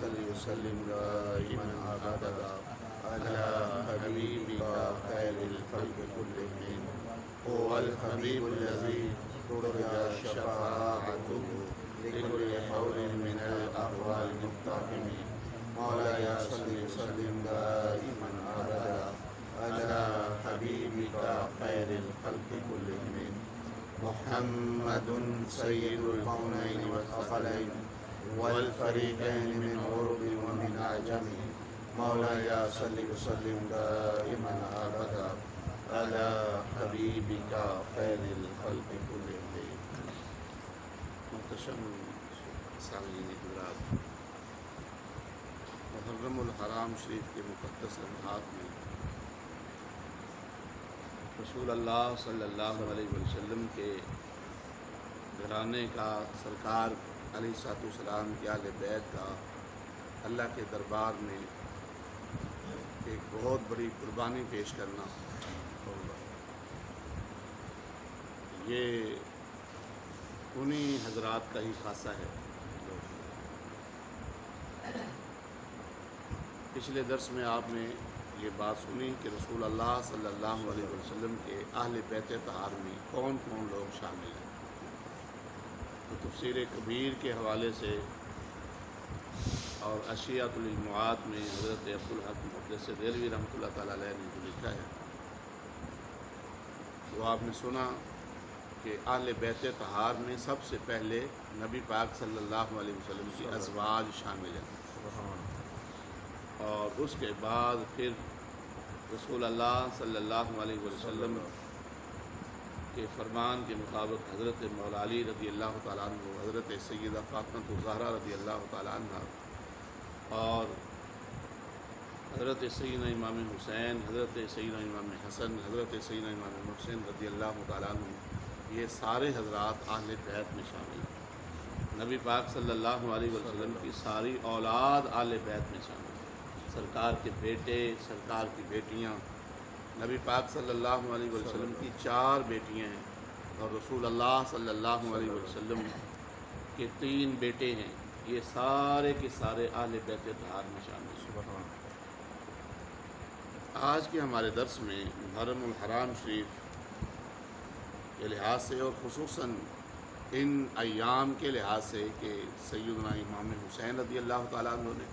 صل وسلم دائما ابدا على حبيبك خير الخلق كلهم هو الحبيب الذي ترجى شفاعته لكل حول من الاحوال المقتحم مولاي صل وسلم دائما ابدا على حبيبك خير الخلق كلهم محمد سيد الكونين والثقلين والفريقين من عرب ومن أعجم مولاي صل وسلم دائما أبدا على حبيبك خير الخلق كلهم. محتشم سامعین حضرات، محرم الحرام شریف کے مقدس لمحات میں رسول اللہ صلی اللہ علیہ وسلم کے گھرانے کا، سرکار علیہ السلام کے اہل بیت کا اللہ کے دربار میں ایک بہت بڑی قربانی پیش کرنا، یہ انہی حضرات کا ہی خاصہ ہے۔ پچھلے درس میں آپ نے یہ بات سنی کہ رسول اللہ صلی اللہ علیہ وسلم کے اہل بیت طہار میں کون کون لوگ شامل ہیں۔ تو تفسیر کبیر کے حوالے سے اور اشیاۃ الجمعات میں حضرت عبدالحق محدث دہلوی رحمۃ اللہ تعالیٰ علیہ نے جو لکھا ہے وہ آپ نے سنا کہ اہل بیت طہار میں سب سے پہلے نبی پاک صلی اللہ علیہ وسلم کی ازواج شامل ہیں، اور اس کے بعد پھر رسول اللہ صلی اللہ علیہ وسلم کے فرمان کے مطابق حضرت مولا علی رضی اللہ تعالیٰ عنہ، حضرت سیدہ فاطمہ الزہرا رضی اللہ تعالیٰ عنہ، اور حضرت سیدنا امام حسین، حضرت سیدنا امام حسن، حضرت سیدنا امام محسن رضی اللہ تعالیٰ عنہ، یہ سارے حضرات اہل بیت میں شامل ہیں۔ نبی پاک صلی اللہ علیہ وسلم کی ساری اولاد اہل بیت میں شامل ہیں، سرکار کے بیٹے، سرکار کی بیٹیاں۔ نبی پاک صلی اللہ علیہ وسلم کی 4 بیٹیاں ہیں، اور رسول اللہ صلی اللہ علیہ وسلم کے 3 بیٹے ہیں، یہ سارے کے سارے اہل بیت طہار میں شامل ہیں۔ آج کے ہمارے درس میں محرم الحرام شریف کے لحاظ سے، اور خصوصاً ان ایام کے لحاظ سے کہ سیدنا امام حسین رضی اللہ تعالیٰ عنہ نے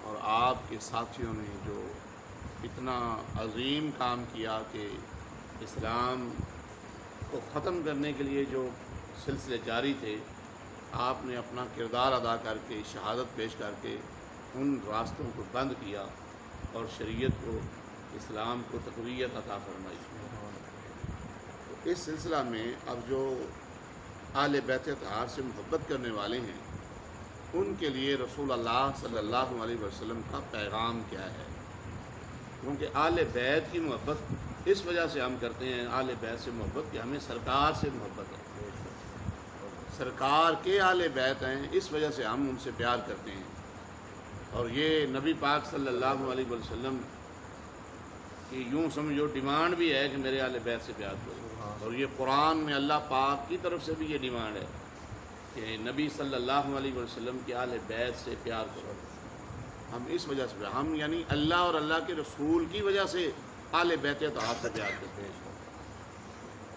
اور آپ کے ساتھیوں نے جو اتنا عظیم کام کیا کہ اسلام کو ختم کرنے کے لیے جو سلسلے جاری تھے، آپ نے اپنا کردار ادا کر کے، شہادت پیش کر کے ان راستوں کو بند کیا اور شریعت کو، اسلام کو تقویت عطا فرمائی۔ تو اس سلسلہ میں اب جو اہل بیت طہار سے محبت کرنے والے ہیں، ان کے لیے رسول اللہ صلی اللہ علیہ وسلم کا پیغام کیا ہے؟ کیونکہ اہل بیت کی محبت اس وجہ سے ہم کرتے ہیں، اہل بیت سے محبت کہ ہمیں سرکار سے محبت ہے، سرکار کے اہل بیت ہیں، اس وجہ سے ہم ان سے پیار کرتے ہیں۔ اور یہ نبی پاک صلی اللہ علیہ وسلم کی یوں سمجھو ڈیمانڈ بھی ہے کہ میرے اہل بیت سے پیار کرو، اور یہ قرآن میں اللہ پاک کی طرف سے بھی یہ ڈیمانڈ ہے کہ نبی صلی اللہ علیہ وسلم کے اہل بیت سے پیار کرو۔ ہم اس وجہ سے، ہم یعنی اللہ اور اللہ کے رسول کی وجہ سے اہل بیت طہار سے پیار کرتے ہیں۔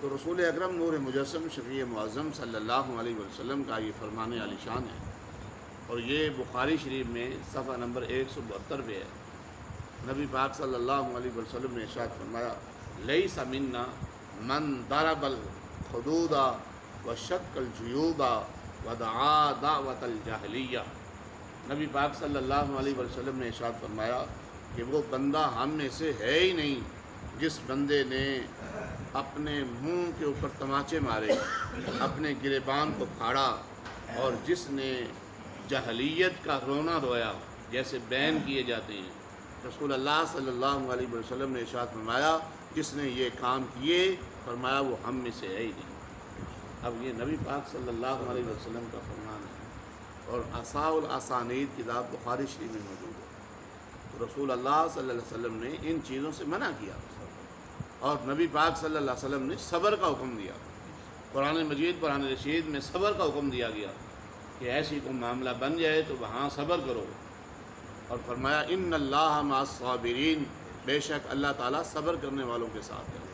تو رسول اکرم نور مجسم شفیع معظم صلی اللہ علیہ وسلم کا یہ فرمان عالی شان ہے، اور یہ بخاری شریف میں صفحہ نمبر 172 پہ ہے۔ نبی پاک صلی اللہ علیہ وسلم نے ارشاد فرمایا، لیس منا من ضرب الحدود وشق الجیوب ودعا دعوت الجاہلیہ۔ نبی پاک صلی اللہ علیہ وسلم نے ارشاد فرمایا کہ وہ بندہ ہم میں سے ہے ہی نہیں جس بندے نے اپنے منہ کے اوپر تماچے مارے، اپنے گریبان کو پھاڑا، اور جس نے جاہلیت کا رونا رویا جیسے بین کیے جاتے ہیں۔ رسول اللہ صلی اللہ علیہ وسلم نے ارشاد فرمایا جس نے یہ کام کیے، فرمایا وہ ہم میں سے ہے ہی نہیں۔ اب یہ نبی پاک صلی اللہ علیہ وسلم کا فرمان ہے، اور اصحاء الاسانید کتاب بخاری شریف میں موجود ہے۔ تو رسول اللہ صلی اللہ علیہ وسلم نے ان چیزوں سے منع کیا، اور نبی پاک صلی اللہ علیہ وسلم نے صبر کا حکم دیا۔ قرآن مجید، قرآن رشید میں صبر کا حکم دیا گیا کہ ایسی کوئی معاملہ بن جائے تو وہاں صبر کرو، اور فرمایا ان اللہ مع الصابرین، بے شک اللہ تعالیٰ صبر کرنے والوں کے ساتھ ہے۔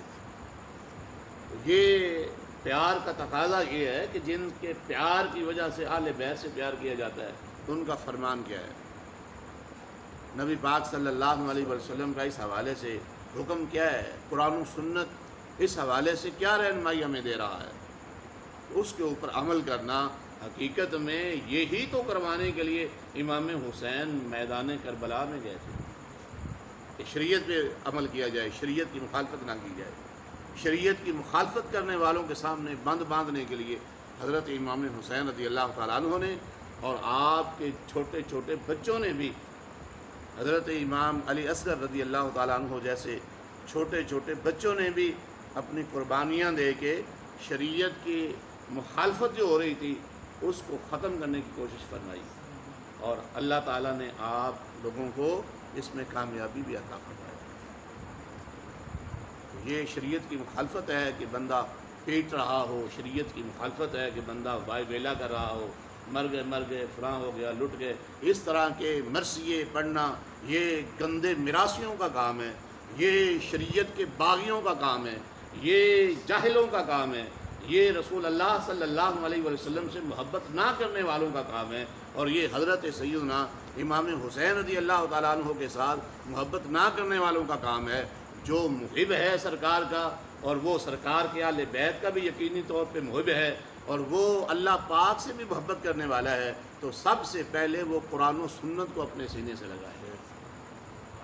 یہ پیار کا تقاضا یہ ہے کہ جن کے پیار کی وجہ سے اہل بیت سے پیار کیا جاتا ہے ان کا فرمان کیا ہے، نبی پاک صلی اللہ علیہ وسلم کا اس حوالے سے حکم کیا ہے، قرآن و سنت اس حوالے سے کیا رہنمائی ہمیں دے رہا ہے، اس کے اوپر عمل کرنا۔ حقیقت میں یہی تو کروانے کے لیے امام حسین میدان کربلا میں گئے تھے کہ شریعت پہ عمل کیا جائے، شریعت کی مخالفت نہ کی جائے۔ شریعت کی مخالفت کرنے والوں کے سامنے بند باندھنے کے لیے حضرت امام حسین رضی اللہ تعالیٰ عنہ نے اور آپ کے چھوٹے چھوٹے بچوں نے بھی، حضرت امام علی اصغر رضی اللہ تعالیٰ عنہ جیسے چھوٹے چھوٹے بچوں نے بھی اپنی قربانیاں دے کے شریعت کی مخالفت جو ہو رہی تھی اس کو ختم کرنے کی کوشش فرمائی، اور اللہ تعالیٰ نے آپ لوگوں کو اس میں کامیابی بھی عطا فرمائی۔ یہ شریعت کی مخالفت ہے کہ بندہ پیٹ رہا ہو، شریعت کی مخالفت ہے کہ بندہ وائے ویلا کر رہا ہو، مر گئے فلاں ہو گیا، لٹ گئے، اس طرح کے مرثیے پڑھنا یہ گندے مراسیوں کا کام ہے، یہ شریعت کے باغیوں کا کام ہے، یہ جاہلوں کا کام ہے، یہ رسول اللہ صلی اللہ علیہ وسلم سے محبت نہ کرنے والوں کا کام ہے، اور یہ حضرت سیدنا امام حسین رضی اللہ تعالیٰ عنہ کے ساتھ محبت نہ کرنے والوں کا کام ہے۔ جو محب ہے سرکار کا اور وہ سرکار کے اہل بیت کا بھی یقینی طور پہ محب ہے اور وہ اللہ پاک سے بھی محبت کرنے والا ہے، تو سب سے پہلے وہ قرآن و سنت کو اپنے سینے سے لگائے۔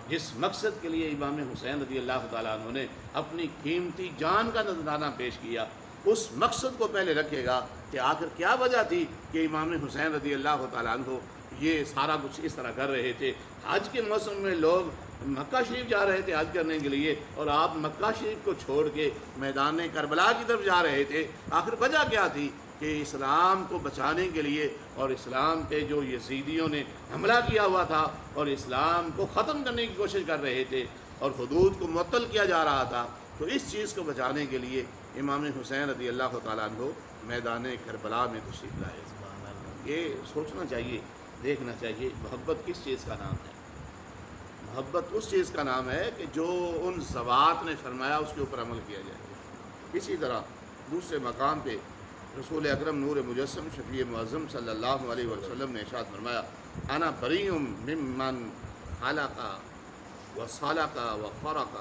جس مقصد کے لیے امام حسین رضی اللہ تعالیٰ عنہ نے اپنی قیمتی جان کا نذرانہ پیش کیا، اس مقصد کو پہلے رکھے گا کہ آخر کیا وجہ تھی کہ امام حسین رضی اللہ تعالیٰ عنہ یہ سارا کچھ اس طرح کر رہے تھے۔ حج کے موسم میں لوگ مکہ شریف جا رہے تھے حج کرنے کے لیے، اور آپ مکہ شریف کو چھوڑ کے میدان کربلا کی طرف جا رہے تھے۔ آخر وجہ کیا تھی کہ اسلام کو بچانے کے لیے، اور اسلام پہ جو یزیدیوں نے حملہ کیا ہوا تھا اور اسلام کو ختم کرنے کی کوشش کر رہے تھے اور حدود کو معطل کیا جا رہا تھا، تو اس چیز کو بچانے کے لیے امام حسین رضی اللہ تعالیٰ عنہ میدان کربلا میں تشریف لائے۔ یہ سوچنا چاہیے، دیکھنا چاہیے محبت کس چیز کا نام ہے۔ محبت اس چیز کا نام ہے کہ جو ان ذوات نے فرمایا اس کے اوپر عمل کیا جائے۔ اسی طرح دوسرے مقام پہ رسول اکرم نور مجسم شفیع معظم صلی اللہ علیہ وسلم نے ارشاد فرمایا، انا بریء ممن خلق وصلق وفرق۔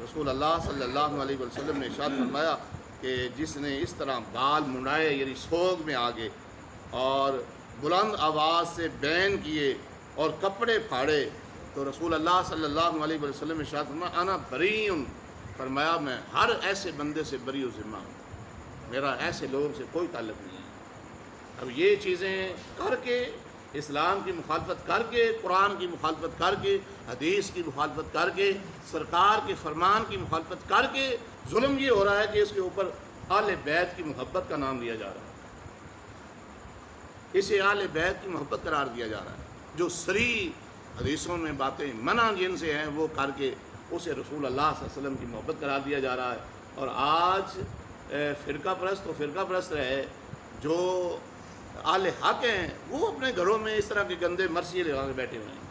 رسول اللہ صلی اللہ علیہ وسلم نے ارشاد فرمایا کہ جس نے اس طرح بال منڈائے یعنی سوگ میں آگے اور بلند آواز سے بین کیے اور کپڑے پھاڑے، تو رسول اللہ صلی اللہ علیہ وسلم نے ارشاد فرمایا انا بریء، فرمایا میں ہر ایسے بندے سے بری و ذمہ ہوں، میرا ایسے لوگوں سے کوئی تعلق نہیں ہے۔ اب یہ چیزیں کر کے، اسلام کی مخالفت کر کے، قرآن کی مخالفت کر کے، حدیث کی مخالفت کر کے، سرکار کے فرمان کی مخالفت کر کے، ظلم یہ ہو رہا ہے کہ اس کے اوپر اہل بیت کی محبت کا نام لیا جا رہا ہے، اسے اہل بیت کی محبت قرار دیا جا رہا ہے۔ جو صریح حدیثوں میں باتیں منع جن سے ہیں وہ کر کے اسے رسول اللہ صلی اللہ علیہ وسلم کی محبت قرار دیا جا رہا ہے۔ اور آج فرقہ پرست تو فرقہ پرست رہے، جو اہل حق ہیں وہ اپنے گھروں میں اس طرح کے گندے مرثیے لگا کے بیٹھے ہوئے ہیں،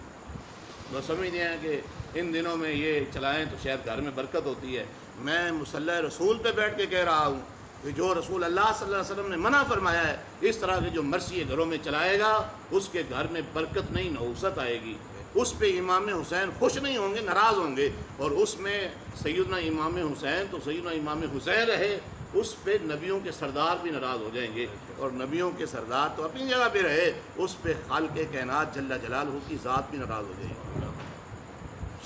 وہ سمجھتے ہیں کہ ان دنوں میں یہ چلائیں تو شاید گھر میں برکت ہوتی ہے۔ میں مصلی رسول پہ بیٹھ کے کہہ رہا ہوں کہ جو رسول اللہ صلی اللہ علیہ وسلم نے منع فرمایا ہے، اس طرح کے جو مرثیے گھروں میں چلائے گا اس کے گھر میں برکت نہیں نحوست آئے گی، اس پہ امام حسین خوش نہیں ہوں گے، ناراض ہوں گے، اور اس میں سیدنا امام حسین تو سیدنا امام حسین رہے، اس پہ نبیوں کے سردار بھی ناراض ہو جائیں گے، اور نبیوں کے سردار تو اپنی جگہ پہ رہے، اس پہ خالق کائنات جل جلالہ کی ذات بھی ناراض ہو جائے گی۔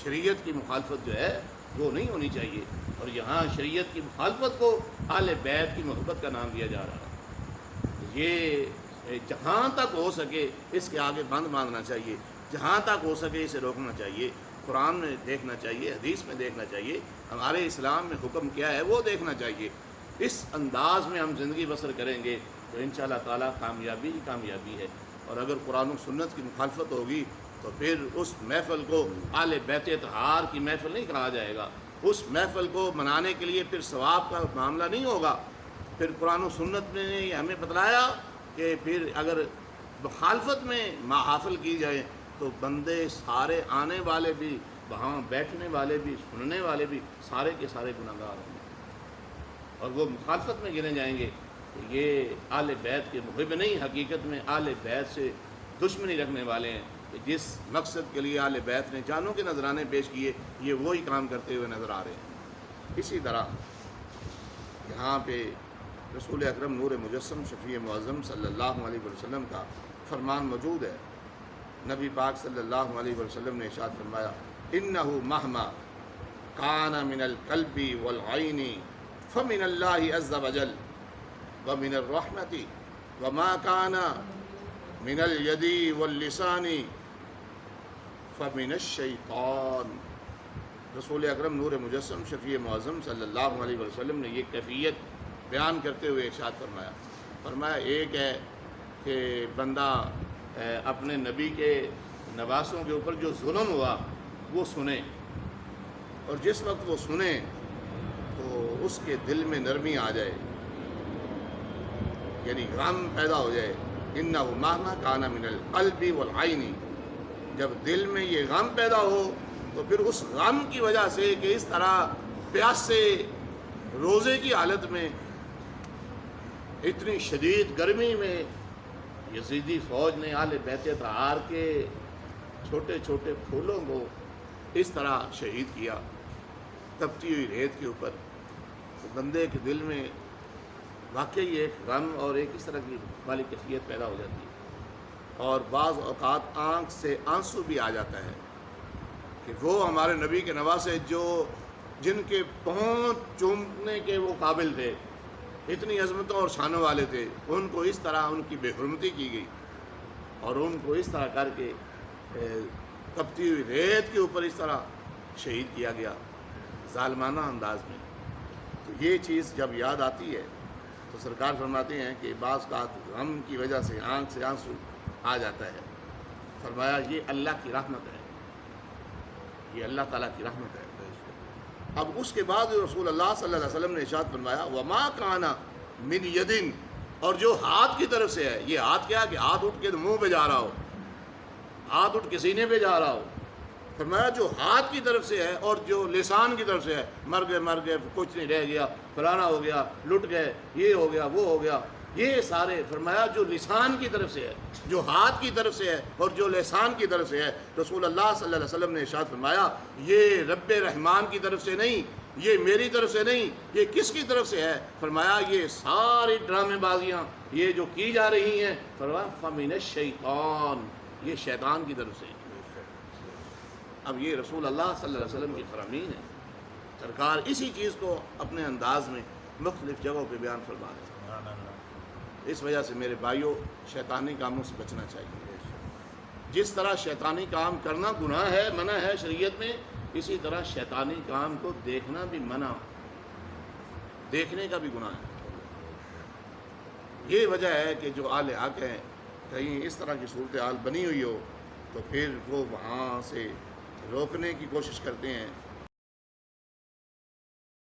شریعت کی مخالفت جو ہے وہ نہیں ہونی چاہیے، اور یہاں شریعت کی مخالفت کو اہل بیت کی محبت کا نام دیا جا رہا ہے۔ یہ جہاں تک ہو سکے اس کے آگے بند باندھنا چاہیے، جہاں تک ہو سکے اسے روکنا چاہیے، قرآن میں دیکھنا چاہیے، حدیث میں دیکھنا چاہیے، ہمارے اسلام میں حکم کیا ہے وہ دیکھنا چاہیے۔ اس انداز میں ہم زندگی بسر کریں گے تو انشاءاللہ تعالیٰ کامیابی ہی کامیابی ہے۔ اور اگر قرآن و سنت کی مخالفت ہوگی تو پھر اس محفل کو اہل بیت اطہار کی محفل نہیں کہا جائے گا، اس محفل کو منانے کے لیے پھر ثواب کا معاملہ نہیں ہوگا۔ پھر قرآن و سنت نے ہمیں بتلایا کہ پھر اگر مخالفت میں محافل کی جائے تو بندے سارے آنے والے بھی، وہاں بیٹھنے والے بھی، سننے والے بھی سارے کے سارے گناہگار ہوں گے، اور وہ مخالفت میں گنے جائیں گے کہ یہ آل بیت کے محب نہیں، حقیقت میں آل بیت سے دشمنی رکھنے والے ہیں، کہ جس مقصد کے لیے آل بیت نے جانوں کے نذرانے پیش کیے یہ وہی کام کرتے ہوئے نظر آ رہے ہیں۔ اسی طرح یہاں پہ رسول اکرم نور مجسم شفیع معظم صلی اللہ علیہ وسلم کا فرمان موجود ہے۔ نبی پاک صلی اللہ علیہ وسلم نے ارشاد فرمایا انہ مہما کان من القلب والعین فمن اللہ عز وجل ومن الرحمت وما کان من الید واللسان فمن الشیطان۔ رسول اکرم نور مجسم شفیع معظم صلی اللہ علیہ وسلم نے یہ کیفیت بیان کرتے ہوئے ارشاد فرمایا ایک ہے کہ بندہ اپنے نبی کے نواسوں کے اوپر جو ظلم ہوا وہ سنے، اور جس وقت وہ سنے تو اس کے دل میں نرمی آ جائے، یعنی غم پیدا ہو جائے۔ انہ مہما کان من القلب والعین، جب دل میں یہ غم پیدا ہو تو پھر اس غم کی وجہ سے کہ اس طرح پیاسے روزے کی حالت میں اتنی شدید گرمی میں یزیدی فوج نے آل بیت طہار کے چھوٹے چھوٹے پھولوں کو اس طرح شہید کیا تپتی ہوئی ریت کے اوپر، تو بندے کے دل میں واقعی ایک غم اور ایک اس طرح کی والی کیفیت پیدا ہو جاتی ہے، اور بعض اوقات آنکھ سے آنسو بھی آ جاتا ہے کہ وہ ہمارے نبی کے نواسے جو جن کے پاؤں چومنے کے وہ قابل تھے، اتنی عظمتوں اور شانوں والے تھے، ان کو اس طرح ان کی بے حرمتی کی گئی اور ان کو اس طرح کر کے تپتی ہوئی ریت کے اوپر اس طرح شہید کیا گیا ظالمانہ انداز میں۔ تو یہ چیز جب یاد آتی ہے تو سرکار فرماتے ہیں کہ بعض کا غم کی وجہ سے آنکھ سے آنسو آ جاتا ہے۔ فرمایا یہ اللہ کی رحمت ہے، یہ اللہ تعالیٰ کی رحمت ہے۔ اب اس کے بعد رسول اللہ صلی اللہ علیہ وسلم نے ارشاد فرمایا وما کان من یدن، اور جو ہاتھ کی طرف سے ہے، یہ ہاتھ کیا کہ ہاتھ اٹھ کے منہ پہ جا رہا ہو، ہاتھ اٹھ کے سینے پہ جا رہا ہو، فرمایا جو ہاتھ کی طرف سے ہے اور جو لسان کی طرف سے ہے، مر گئے کچھ نہیں رہ گیا، فلانا ہو گیا، لٹ گئے، یہ ہو گیا وہ ہو گیا، یہ سارے فرمایا جو لسان کی طرف سے ہے، جو ہاتھ کی طرف سے ہے اور جو لسان کی طرف سے ہے، رسول اللہ صلی اللہ علیہ وسلم نے ارشاد فرمایا یہ رب رحمان کی طرف سے نہیں، یہ میری طرف سے نہیں، یہ کس کی طرف سے ہے؟ فرمایا یہ ساری ڈرامے بازیاں یہ جو کی جا رہی ہیں، فرمایا فمن الشیطان، یہ شیطان کی طرف سے ہے۔ اب یہ رسول اللہ صلی اللہ علیہ وسلم کی فرامین ہے، سرکار اسی چیز کو اپنے انداز میں مختلف جگہوں پہ بیان فرما رہے ہیں۔ اس وجہ سے میرے بھائیوں شیطانی کاموں سے بچنا چاہیے۔ جس طرح شیطانی کام کرنا گناہ ہے، منع ہے شریعت میں، اسی طرح شیطانی کام کو دیکھنا بھی منع، دیکھنے کا بھی گناہ ہے۔ یہ وجہ ہے کہ جو اہل حق ہیں کہیں اس طرح کی صورتحال بنی ہوئی ہو تو پھر وہ وہاں سے روکنے کی کوشش کرتے ہیں